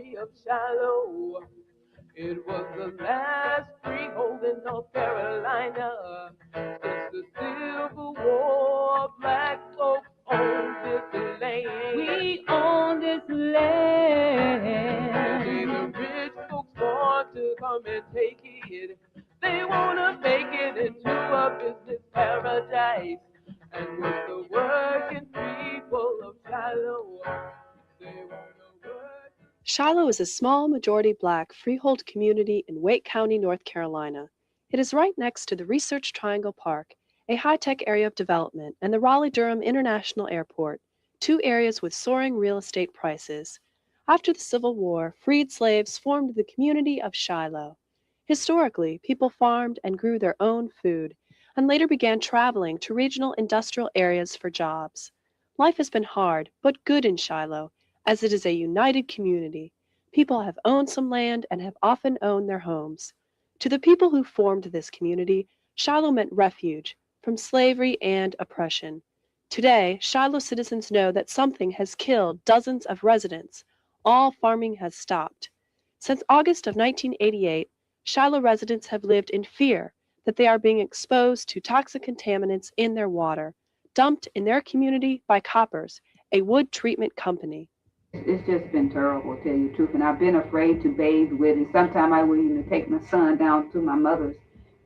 community of Shiloh. It was the last freehold in North Carolina. Since the Civil War, black folks own this land. We own this land. Today the rich folks want to come and take it. They want to make it into a business paradise. And with the working people of Shiloh, they want to work. Shiloh is a small majority black freehold community in Wake County, North Carolina. It is right next to the Research Triangle Park, a high-tech area of development, and the Raleigh-Durham International Airport, two areas with soaring real estate prices. After the Civil War, freed slaves formed the community of Shiloh. Historically, people farmed and grew their own food, and later began traveling to regional industrial areas for jobs. Life has been hard, but good in Shiloh, as it is a united community. People have owned some land and have often owned their homes. To the people who formed this community, Shiloh meant refuge from slavery and oppression. Today, Shiloh citizens know that something has killed dozens of residents. All farming has stopped. Since August of 1988, Shiloh residents have lived in fear that they are being exposed to toxic contaminants in their water, dumped in their community by Coppers, a wood treatment company. It's just been terrible, to tell you the truth. And I've been afraid to bathe with it. Sometimes I would even take my son down to my mother's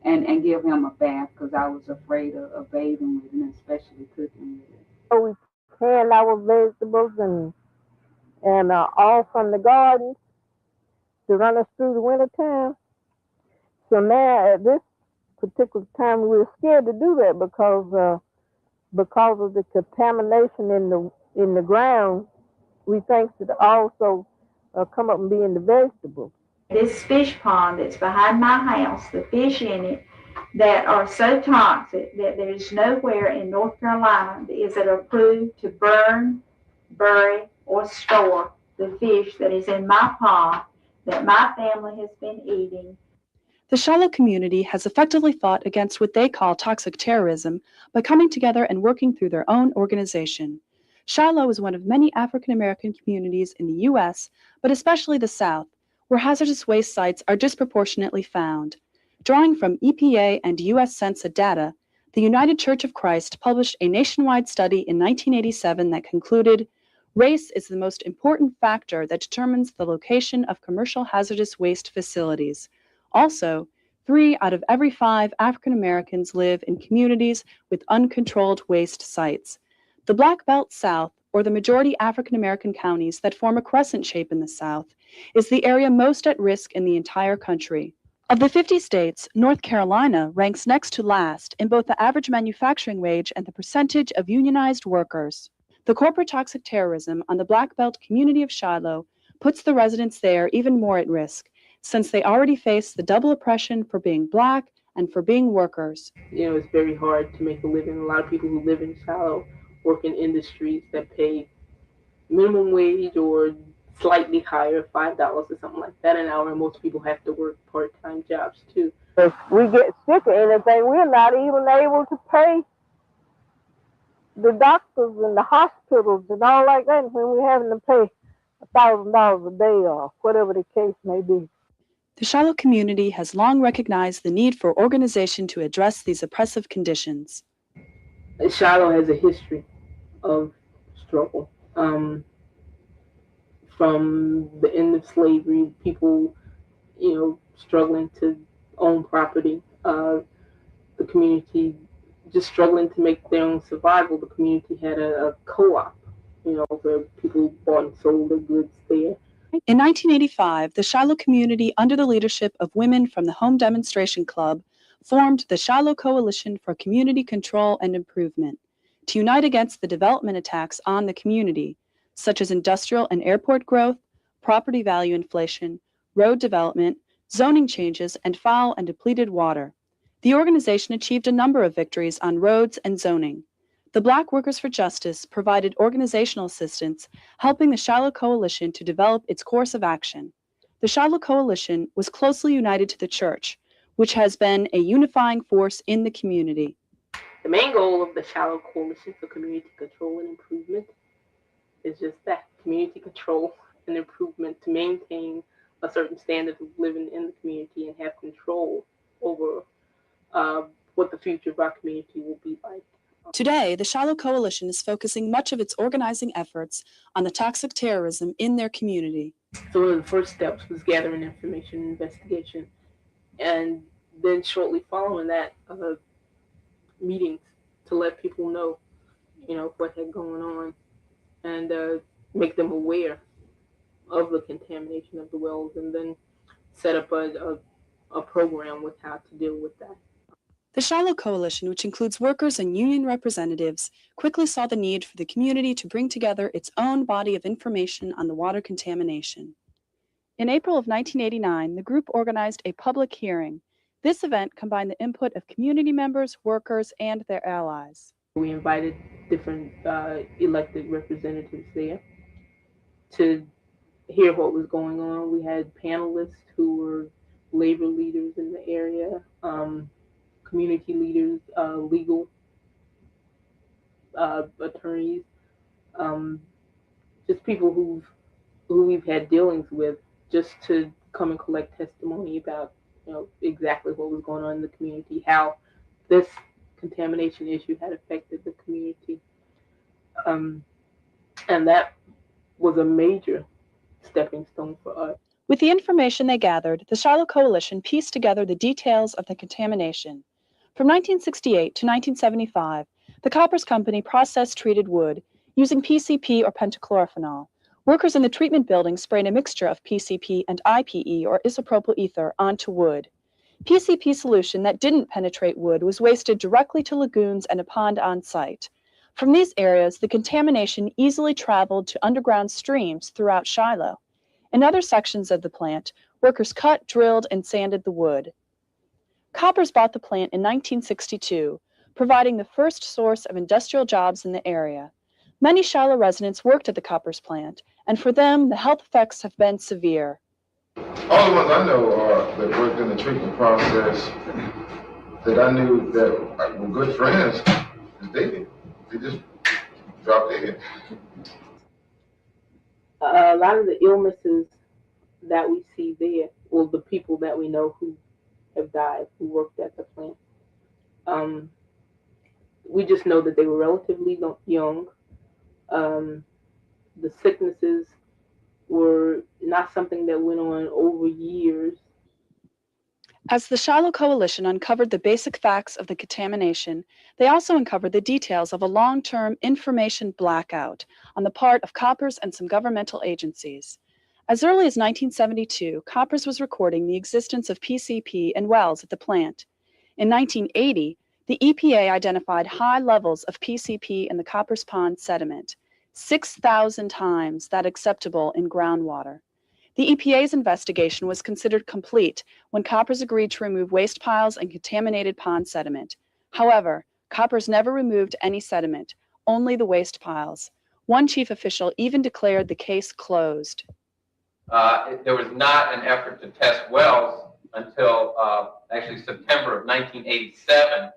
and give him a bath because I was afraid of bathing with it, and especially cooking with it. So we canned our vegetables and all from the garden to run us through the winter time. So now at this particular time we're scared to do that because of the contamination in the ground. We think that also come up and be in the vegetables. This fish pond that's behind my house, the fish in it that are so toxic that there's nowhere in North Carolina is it approved to burn, bury, or store the fish that is in my pond that my family has been eating. The Shiloh community has effectively fought against what they call toxic terrorism by coming together and working through their own organization. Shiloh is one of many African American communities in the U.S., but especially the South, where hazardous waste sites are disproportionately found. Drawing from EPA and U.S. Census data, the United Church of Christ published a nationwide study in 1987 that concluded, race is the most important factor that determines the location of commercial hazardous waste facilities. Also, 3 out of every 5 African Americans live in communities with uncontrolled waste sites. The Black Belt South, or the majority African American counties that form a crescent shape in the South, is the area most at risk in the entire country. Of the 50 states, North Carolina ranks next to last in both the average manufacturing wage and the percentage of unionized workers. The corporate toxic terrorism on the Black Belt community of Shiloh puts the residents there even more at risk, since they already face the double oppression for being Black and for being workers. It's very hard to make a living. A lot of people who live in Shiloh work in industries that pay minimum wage or slightly higher, $5 or something like that an hour, and most people have to work part-time jobs too. If we get sick or anything, we're not even able to pay the doctors and the hospitals and all like that when we're having to pay $1,000 a day or whatever the case may be. The Shiloh community has long recognized the need for organization to address these oppressive conditions. Shiloh has a history of struggle. From the end of slavery, people, struggling to own property, the community just struggling to make their own survival. The community had a co-op, where people bought and sold their goods there. In 1985, the Shiloh community, under the leadership of women from the Home Demonstration Club, formed the Shiloh Coalition for Community Control and Improvement to unite against the development attacks on the community, such as industrial and airport growth, property value inflation, road development, zoning changes, and foul and depleted water. The organization achieved a number of victories on roads and zoning. The Black Workers for Justice provided organizational assistance, helping the Shiloh Coalition to develop its course of action. The Shiloh Coalition was closely united to the church, which has been a unifying force in the community. The main goal of the Shiloh Coalition for Community Control and Improvement is just that, community control an improvement to maintain a certain standard of living in the community and have control over uh, what the future of our community will be like. Today, the Shiloh Coalition is focusing much of its organizing efforts on the toxic terrorism in their community. So one of the first steps was gathering information and investigation, and then shortly following that, meetings to let people know, what had going on, and make them aware of the contamination of the wells, and then set up a program with how to deal with that. The Shiloh Coalition, which includes workers and union representatives, quickly saw the need for the community to bring together its own body of information on the water contamination. In April of 1989, the group organized a public hearing. This event combined the input of community members, workers, and their allies. We invited different elected representatives there to hear what was going on. We had panelists who were labor leaders in the area, community leaders, legal attorneys, just people who we've had dealings with, just to come and collect testimony about exactly what was going on in the community, how this contamination issue had affected the community, and that was a major stepping stone for us. With the information they gathered, the Shiloh Coalition pieced together the details of the contamination. From 1968 to 1975, the Koppers Company processed treated wood using PCP or pentachlorophenol. Workers in the treatment building sprayed a mixture of PCP and IPE or isopropyl ether onto wood. PCP solution that didn't penetrate wood was wasted directly to lagoons and a pond on site. From these areas, the contamination easily traveled to underground streams throughout Shiloh. In other sections of the plant, workers cut, drilled, and sanded the wood. Koppers bought the plant in 1962, providing the first source of industrial jobs in the area. Many Shiloh residents worked at the Koppers plant, and for them, the health effects have been severe. All the ones I know that worked in the treatment process that I knew that were good friends, they just dropped dead. A lot of the illnesses that we see there, well, the people that we know who have died, who worked at the plant, we just know that they were relatively young. The sicknesses were not something that went on over years. As the Shiloh Coalition uncovered the basic facts of the contamination, they also uncovered the details of a long-term information blackout on the part of Koppers and some governmental agencies. As early as 1972, Koppers was recording the existence of PCP and wells at the plant. In 1980, the EPA identified high levels of PCP in the Koppers Pond sediment, 6,000 times that acceptable in groundwater. The EPA's investigation was considered complete when Koppers agreed to remove waste piles and contaminated pond sediment. However, Koppers never removed any sediment, only the waste piles. One chief official even declared the case closed. There was not an effort to test wells until actually September of 1987,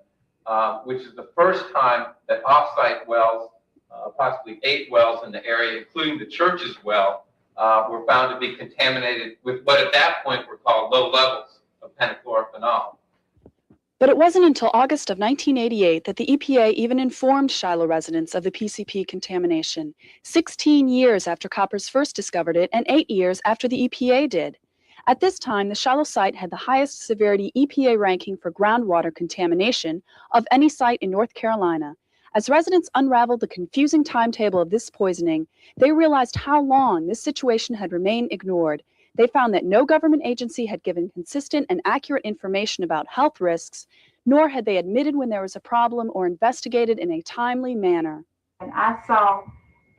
which is the first time that off-site wells, possibly 8 wells in the area, including the church's well, were found to be contaminated with what at that point were called low levels of pentachlorophenol. But it wasn't until August of 1988 that the EPA even informed Shiloh residents of the PCP contamination, 16 years after Koppers first discovered it and 8 years after the EPA did. At this time, the Shiloh site had the highest severity EPA ranking for groundwater contamination of any site in North Carolina. As residents unraveled the confusing timetable of this poisoning, they realized how long this situation had remained ignored. They found that no government agency had given consistent and accurate information about health risks, nor had they admitted when there was a problem or investigated in a timely manner. And I saw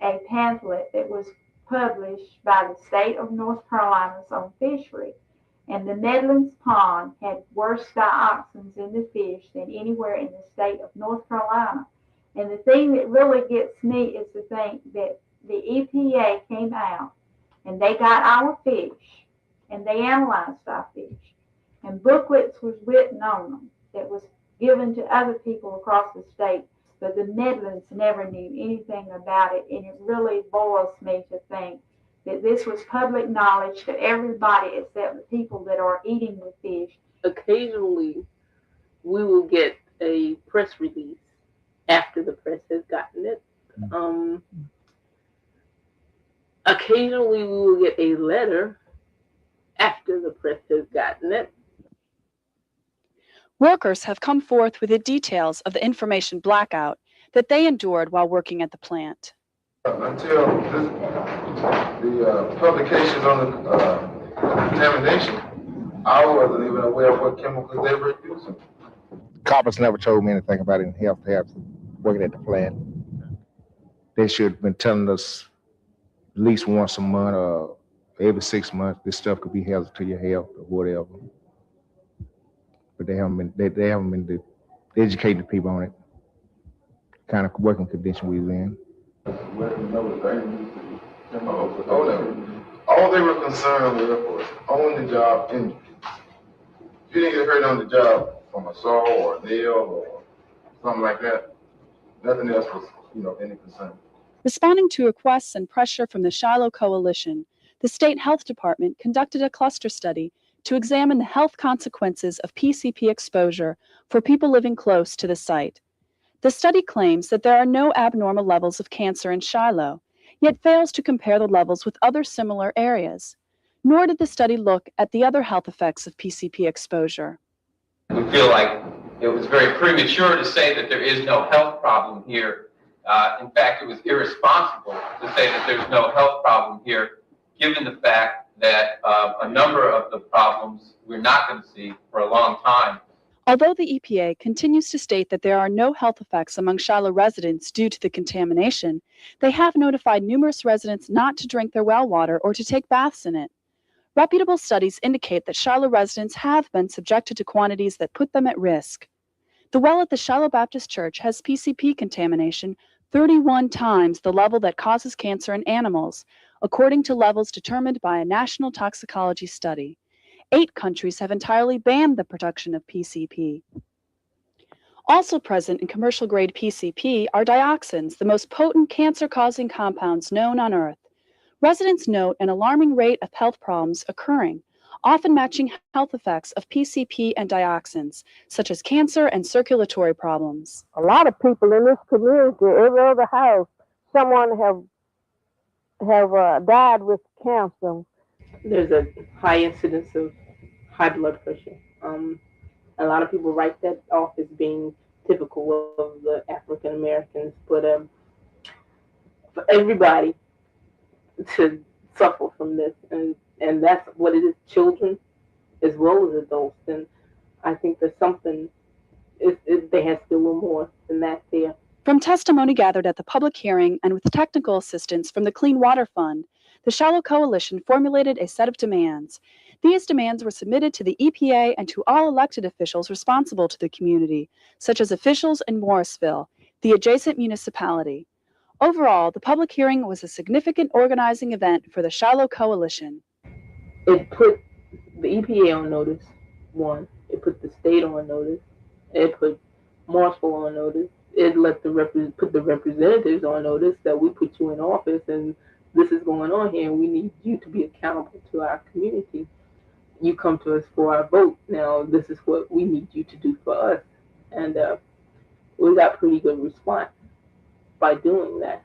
a pamphlet that was published by the state of North Carolina's on fishery. And the Nedlands Pond had worse dioxins in the fish than anywhere in the state of North Carolina. And the thing that really gets me is to think that the EPA came out and they got our fish and they analyzed our fish. And booklets was written on them that was given to other people across the state. But the Nedlands never knew anything about it. And it really boils me to think that this was public knowledge to everybody except the people that are eating the fish. Occasionally, we will get a press release after the press has gotten it. Occasionally, we will get a letter after the press has gotten it. Workers have come forth with the details of the information blackout that they endured while working at the plant. Until the publications on the contamination, I wasn't even aware of what chemicals they were using. Coppers never told me anything about any health tabs working at the plant. They should have been telling us at least once a month or every 6 months this stuff could be hazardous to your health or whatever. But they haven't been educating the people on it, kind of working condition we was in. All they were concerned with was on the job injuries. If you didn't get hurt on the job from a saw or a nail or something like that, nothing else was, any concern. Responding to requests and pressure from the Shiloh Coalition, the State Health Department conducted a cluster study to examine the health consequences of PCP exposure for people living close to the site. The study claims that there are no abnormal levels of cancer in Shiloh, yet fails to compare the levels with other similar areas. Nor did the study look at the other health effects of PCP exposure. We feel like it was very premature to say that there is no health problem here. In fact, it was irresponsible to say that there's no health problem here, given the fact that a number of the problems we're not going to see for a long time. Although the EPA continues to state that there are no health effects among Shiloh residents due to the contamination, they have notified numerous residents not to drink their well water or to take baths in it. Reputable studies indicate that Shiloh residents have been subjected to quantities that put them at risk. The well at the Shiloh Baptist Church has PCP contamination 31 times the level that causes cancer in animals, according to levels determined by a national toxicology study. 8 countries have entirely banned the production of PCP. Also present in commercial-grade PCP are dioxins, the most potent cancer-causing compounds known on Earth. Residents note an alarming rate of health problems occurring, often matching health effects of PCP and dioxins, such as cancer and circulatory problems. A lot of people in this community, every other house, someone have died with cancer. There's a high incidence of high blood pressure. A lot of people write that off as being typical of the African Americans, but for everybody to suffer from this, and that's what it is, children as well as adults, then I think there's something, there has to be a little more than that there. From testimony gathered at the public hearing and with technical assistance from the Clean Water Fund, the Shiloh Coalition formulated a set of demands. These demands were submitted to the EPA and to all elected officials responsible to the community, such as officials in Morrisville, the adjacent municipality. Overall, the public hearing was a significant organizing event for the Shiloh Coalition. It put the EPA on notice, one. It put the state on notice. It put Morrisville on notice. It let put the representatives on notice that we put you in office and this is going on here and we need you to be accountable to our community. You come to us for our vote. Now, this is what we need you to do for us. And we got pretty good response by doing that.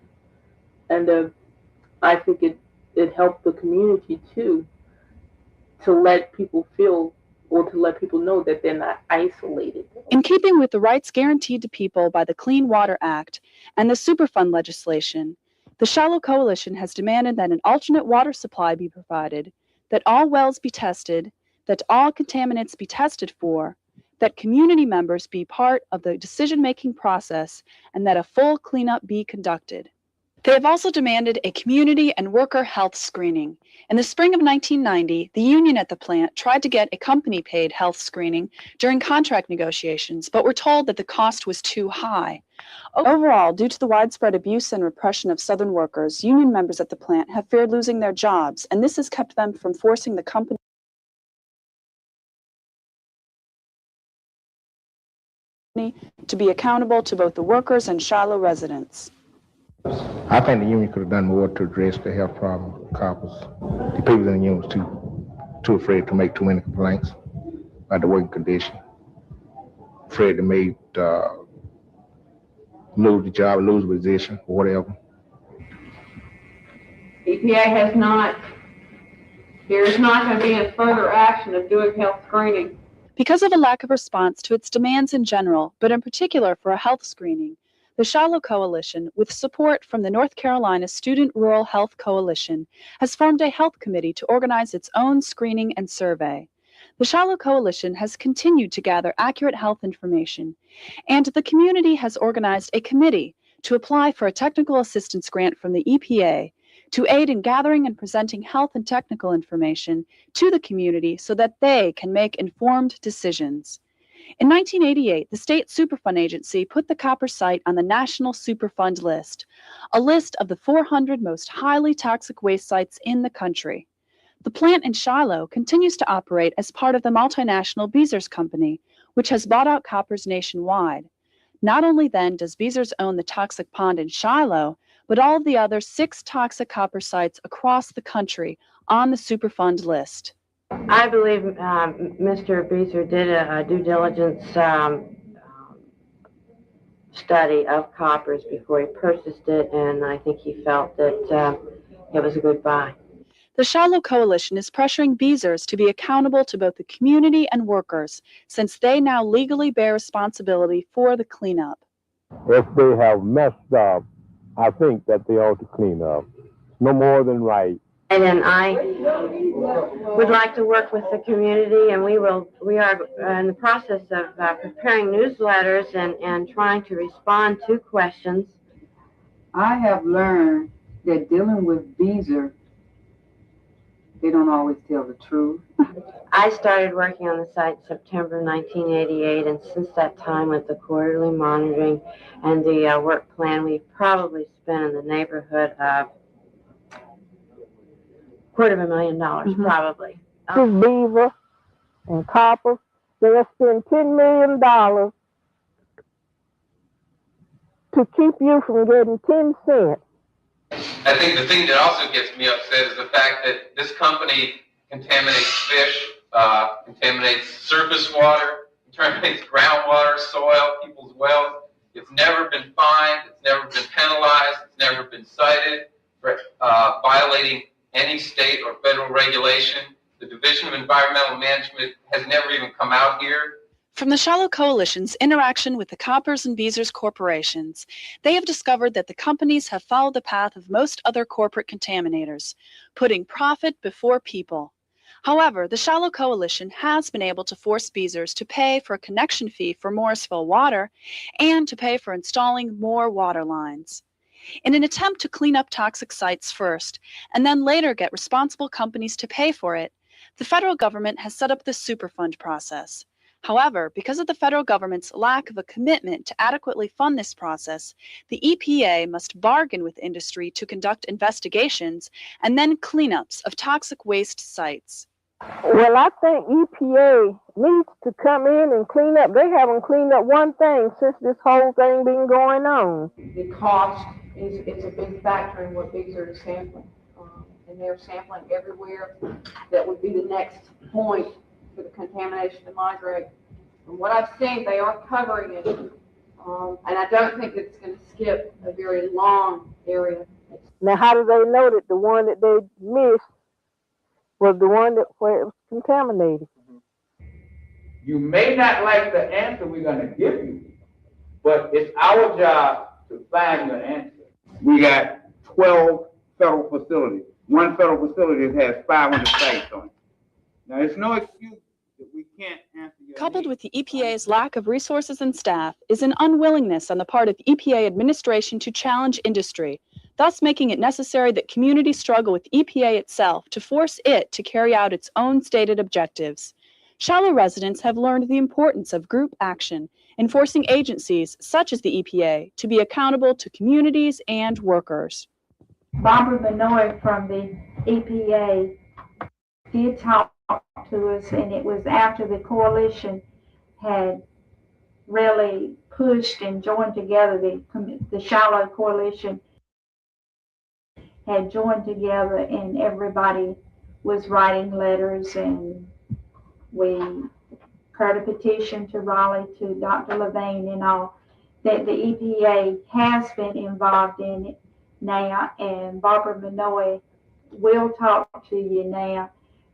And I think it helped the community too, to let people feel or to let people know that they're not isolated. In keeping with the rights guaranteed to people by the Clean Water Act and the Superfund legislation, the Shiloh Coalition has demanded that an alternate water supply be provided, that all wells be tested, that all contaminants be tested for, that community members be part of the decision-making process, and that a full cleanup be conducted. They have also demanded a community and worker health screening. In the spring of 1990, the union at the plant tried to get a company-paid health screening during contract negotiations, but were told that the cost was too high. Overall, due to the widespread abuse and repression of Southern workers, union members at the plant have feared losing their jobs, and this has kept them from forcing the company to be accountable to both the workers and Shiloh residents. I think the union could have done more to address the health problem of coppers. The people in the union was too afraid to make too many complaints about the working condition. Afraid to make lose the job, lose the position, or whatever. EPA has not, there is not going to be any further action of doing health screening. Because of a lack of response to its demands in general, but in particular for a health screening, the Shiloh Coalition, with support from the North Carolina Student Rural Health Coalition, has formed a health committee to organize its own screening and survey. The Shiloh Coalition has continued to gather accurate health information, and the community has organized a committee to apply for a technical assistance grant from the EPA to aid in gathering and presenting health and technical information to the community so that they can make informed decisions. In 1988, the State Superfund Agency put the copper site on the National Superfund list, a list of the 400 most highly toxic waste sites in the country. The plant in Shiloh continues to operate as part of the multinational Beezers Company, which has bought out coppers nationwide. Not only then does Beezers own the toxic pond in Shiloh, but all of the other 6 toxic copper sites across the country on the Superfund list. I believe Mr. Beezer did a due diligence study of coppers before he purchased it, and I think he felt that it was a good buy. The Shiloh Coalition is pressuring Beezers to be accountable to both the community and workers, since they now legally bear responsibility for the cleanup. If they have messed up, I think that they ought to clean up. No more than right. And then I would like to work with the community, and we are in the process of preparing newsletters and trying to respond to questions. I have learned that dealing with Beezer, they don't always tell the truth. I started working on the site in September 1988, and since that time with the quarterly monitoring and the work plan, we've probably spent in the neighborhood of $250,000, probably. This beaver and copper, they'll spend $10 million to keep you from getting 10 cents. I think the thing that also gets me upset is the fact that this company contaminates fish, contaminates surface water, contaminates groundwater, soil, people's wells. It's never been fined, it's never been penalized, it's never been cited for violating any state or federal regulation. The Division of Environmental Management has never even come out here. From the Shiloh Coalition's interaction with the Coppers and Beezers corporations, they have discovered that the companies have followed the path of most other corporate contaminators, putting profit before people. However, the Shiloh Coalition has been able to force Beezers to pay for a connection fee for Morrisville Water and to pay for installing more water lines. In an attempt to clean up toxic sites first, and then later get responsible companies to pay for it, the federal government has set up the Superfund process. However, because of the federal government's lack of a commitment to adequately fund this process, the EPA must bargain with industry to conduct investigations and then cleanups of toxic waste sites. Well, I think EPA needs to come in and clean up. They haven't cleaned up one thing since this whole thing been going on. The cost is a big factor in what Beezer is sampling. And they're sampling everywhere. That would be the next point for the contamination to migrate. From what I've seen, they are covering it. And I don't think it's going to skip a very long area. Now, how do they know that the one that they missed was the one where it was contaminated? You may not like the answer we're going to give you, but it's our job to find your answer. We got 12 federal facilities. One federal facility has 500 sites on it. Now, it's no excuse that we can't answer your Coupled needs. with the EPA's lack of resources and staff is an unwillingness on the part of EPA administration to challenge industry, thus making it necessary that communities struggle with EPA itself to force it to carry out its own stated objectives. Shiloh residents have learned the importance of group action in forcing agencies such as the EPA to be accountable to communities and workers. Barbara Benoit from the EPA did talk to us, and it was after the coalition had really pushed and joined together, the Shiloh Coalition had joined together and everybody was writing letters, and we wrote a petition to Raleigh, to Dr. Levain and all, that the EPA has been involved in it now, and Barbara Minoy will talk to you now,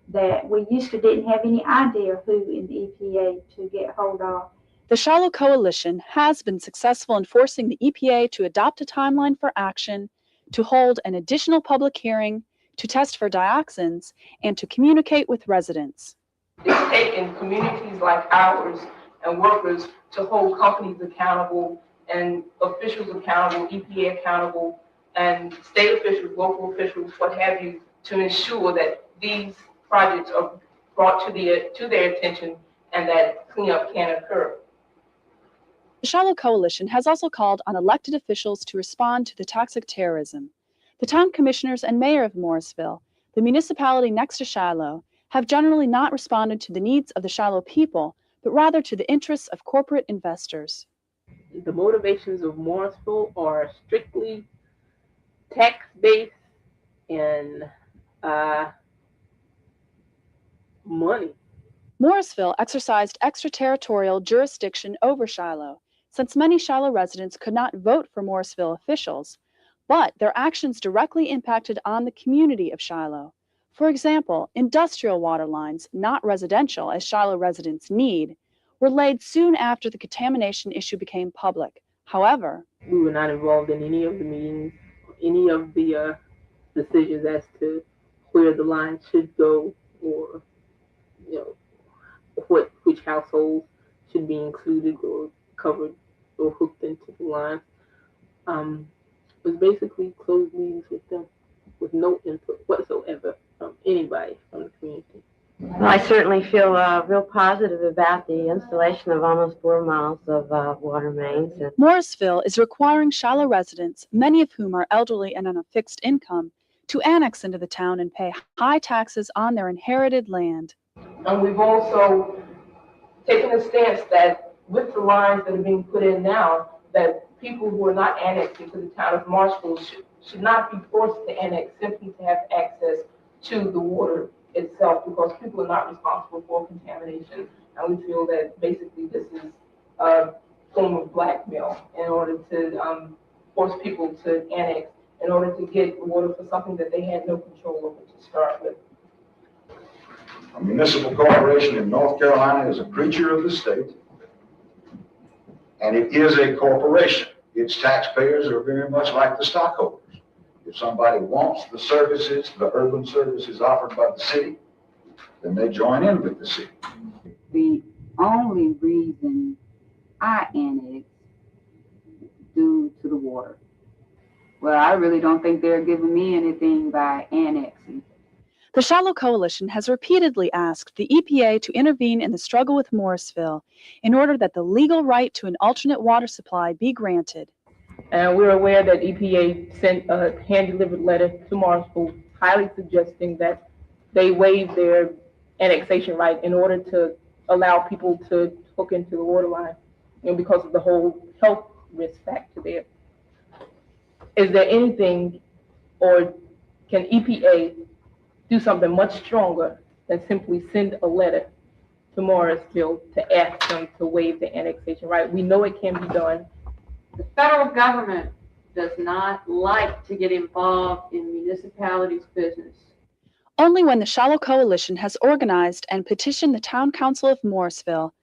that we used to didn't have any idea who in the EPA to get hold of. The Shiloh Coalition has been successful in forcing the EPA to adopt a timeline for action, to hold an additional public hearing, to test for dioxins, and to communicate with residents. It's taken communities like ours and workers to hold companies accountable and officials accountable, EPA accountable, and state officials, local officials, what have you, to ensure that these projects are brought to their attention and that cleanup can occur. The Shiloh Coalition has also called on elected officials to respond to the toxic terrorism. The town commissioners and mayor of Morrisville, the municipality next to Shiloh, have generally not responded to the needs of the Shiloh people, but rather to the interests of corporate investors. The motivations of Morrisville are strictly tax-based and money. Morrisville exercised extraterritorial jurisdiction over Shiloh, since many Shiloh residents could not vote for Morrisville officials, but their actions directly impacted on the community of Shiloh. For example, industrial water lines, not residential as Shiloh residents need, were laid soon after the contamination issue became public. However, we were not involved in any of the meetings, any of the decisions as to where the line should go, or which households should be included or covered or hooked into the line. It was basically closed meetings with them, with no input whatsoever from anybody from the community. Well, I certainly feel real positive about the installation of almost 4 miles of water mains. Morrisville is requiring Shiloh residents, many of whom are elderly and on a fixed income, to annex into the town and pay high taxes on their inherited land. And we've also taken a stance that with the lines that are being put in now, that people who are not annexed into the town of Morrisville should not be forced to annex simply to have access to the water itself, because people are not responsible for contamination. And we feel that basically this is a form of blackmail in order to force people to annex in order to get water for something that they had no control over to start with. A municipal corporation in North Carolina is a creature of the state, and it is a corporation. Its taxpayers are very much like the stockholders. If somebody wants the services, the urban services offered by the city, then they join in with the city. The only reason I annexed due to the water. Well, I really don't think they're giving me anything by annexing. The Shiloh Coalition has repeatedly asked the EPA to intervene in the struggle with Morrisville in order that the legal right to an alternate water supply be granted. And we're aware that EPA sent a hand-delivered letter to Morrisville highly suggesting that they waive their annexation right in order to allow people to hook into the water line, because of the whole health risk factor there. Is there anything, or can EPA do something much stronger than simply send a letter to Morrisville to ask them to waive the annexation right? We know it can be done. The federal government does not like to get involved in municipalities' business. Only when the Shiloh Coalition has organized and petitioned the Town Council of Morrisville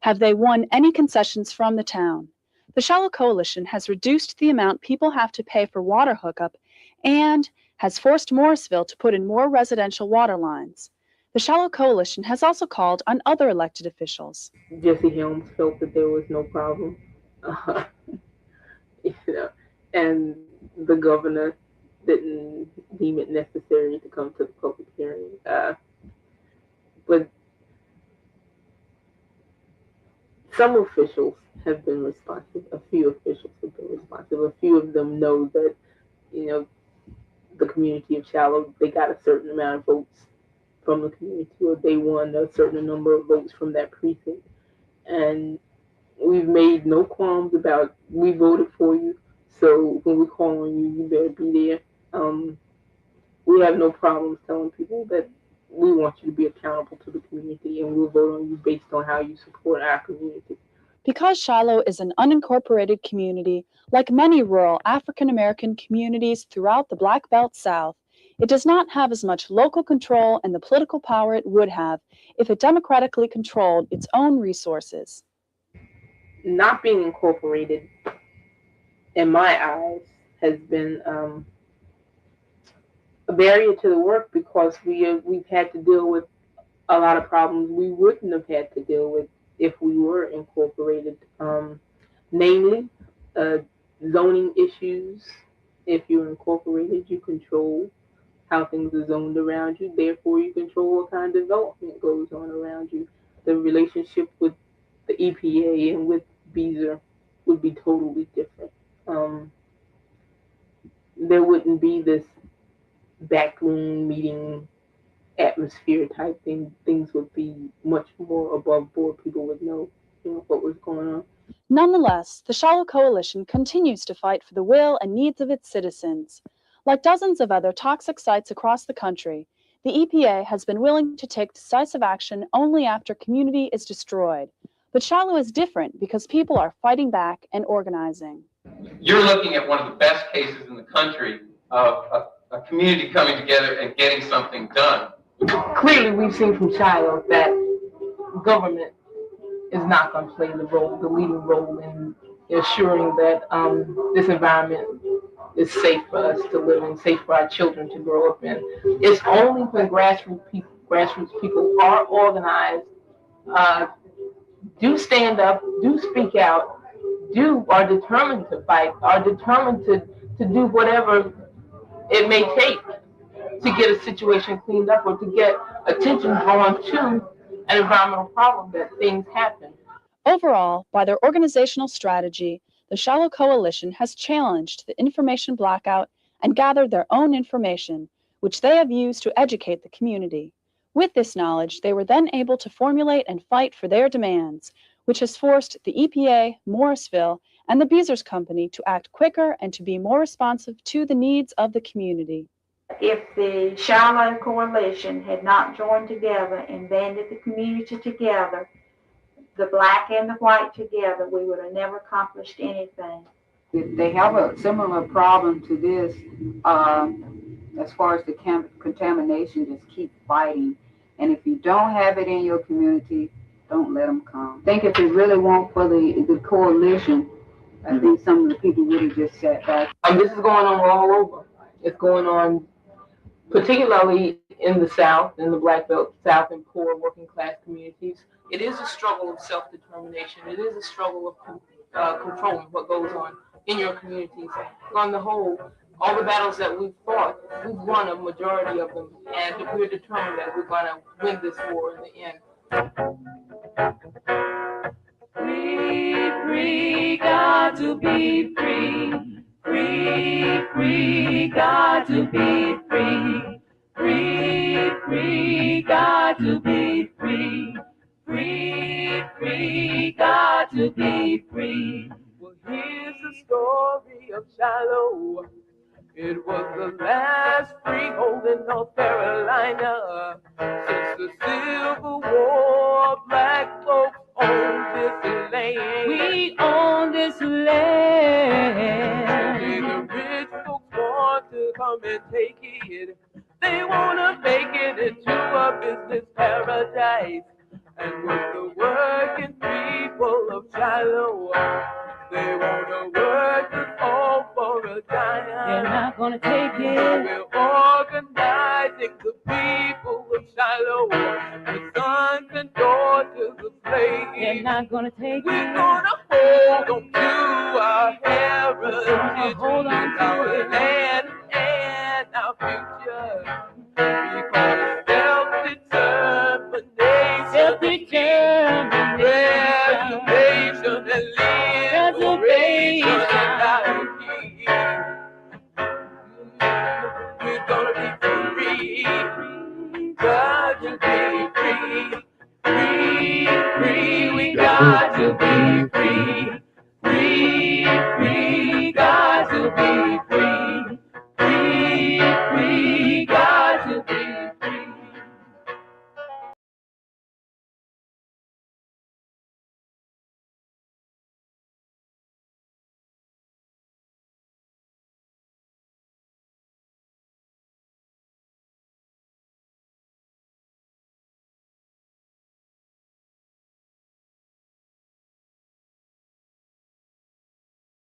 have they won any concessions from the town. The Shiloh Coalition has reduced the amount people have to pay for water hookup and has forced Morrisville to put in more residential water lines. The Shiloh Coalition has also called on other elected officials. Jesse Helms felt that there was no problem. And the governor didn't deem it necessary to come to the public hearing. But some officials have been responsive. A few officials have been responsive. A few of them know that, the community of Shiloh, they got a certain amount of votes from the community, or they won a certain number of votes from that precinct. And we've made no qualms about, we voted for you, so when we call on you, you better be there. we have no problems telling people that we want you to be accountable to the community, and we'll vote on you based on how you support our community. Because Shiloh is an unincorporated community, like many rural African American communities throughout the Black Belt South, it does not have as much local control and the political power it would have if it democratically controlled its own resources. Not being incorporated, in my eyes, has been a barrier to the work because we've had to deal with a lot of problems we wouldn't have had to deal with if we were incorporated, namely zoning issues. If you're incorporated, you control how things are zoned around you. Therefore, you control what kind of development goes on around you. The relationship with the EPA and with Beezer would be totally different. There wouldn't be this backroom meeting atmosphere type thing. Things would be much more above board. People would know, what was going on. Nonetheless, the Shiloh Coalition continues to fight for the will and needs of its citizens. Like dozens of other toxic sites across the country, the EPA has been willing to take decisive action only after community is destroyed. But Shiloh is different because people are fighting back and organizing. You're looking at one of the best cases in the country of a community coming together and getting something done. Clearly, we've seen from Shiloh that government is not going to play the leading role in ensuring that this environment is safe for us to live in, safe for our children to grow up in. It's only when grassroots people are organized, do stand up, do speak out, are determined to fight, are determined to do whatever it may take to get a situation cleaned up or to get attention drawn to an environmental problem that things happen. Overall, by their organizational strategy, the Shiloh Coalition has challenged the information blackout and gathered their own information, which they have used to educate the community. With this knowledge, they were then able to formulate and fight for their demands, which has forced the EPA, Morrisville, and the Beezers Company to act quicker and to be more responsive to the needs of the community. If the Shiloh Coalition had not joined together and banded the community together, the black and the white together, we would have never accomplished anything. They have a similar problem to this as far as the contamination, just keep fighting. And if you don't have it in your community, don't let them come. I think if it really weren't for the coalition, I think some of the people would have just sat back. This is going on all over. It's going on particularly in the South, in the Black Belt South, and poor working class communities. It is a struggle of self-determination. It is a struggle of controlling what goes on in your communities. On the whole, all the battles that we've fought, we've won a majority of them, and we're determined that we're going to win this war in the end. Free, free, got to be free. Free, free, got to be free. Free, free, got to be free. Free, free, got to be free. Well, here's the story of Shiloh. It was the last freehold in North Carolina. Since the Civil War, black folks own this land. We own this land. Today the rich folks want to come and take it. They want to make it into a business paradise. And with the working people of Shiloh, they want to work us all for a dime. They're not gonna take it. So we're organizing the people of Shiloh, the sons and daughters of slaves. They're not gonna take we're it. We're gonna hold on to our heritage, hold on to our land and our future. Because self-determination, reservation and liberation and anarchy. We're gonna be free, got to be free, free, free, we got to be free.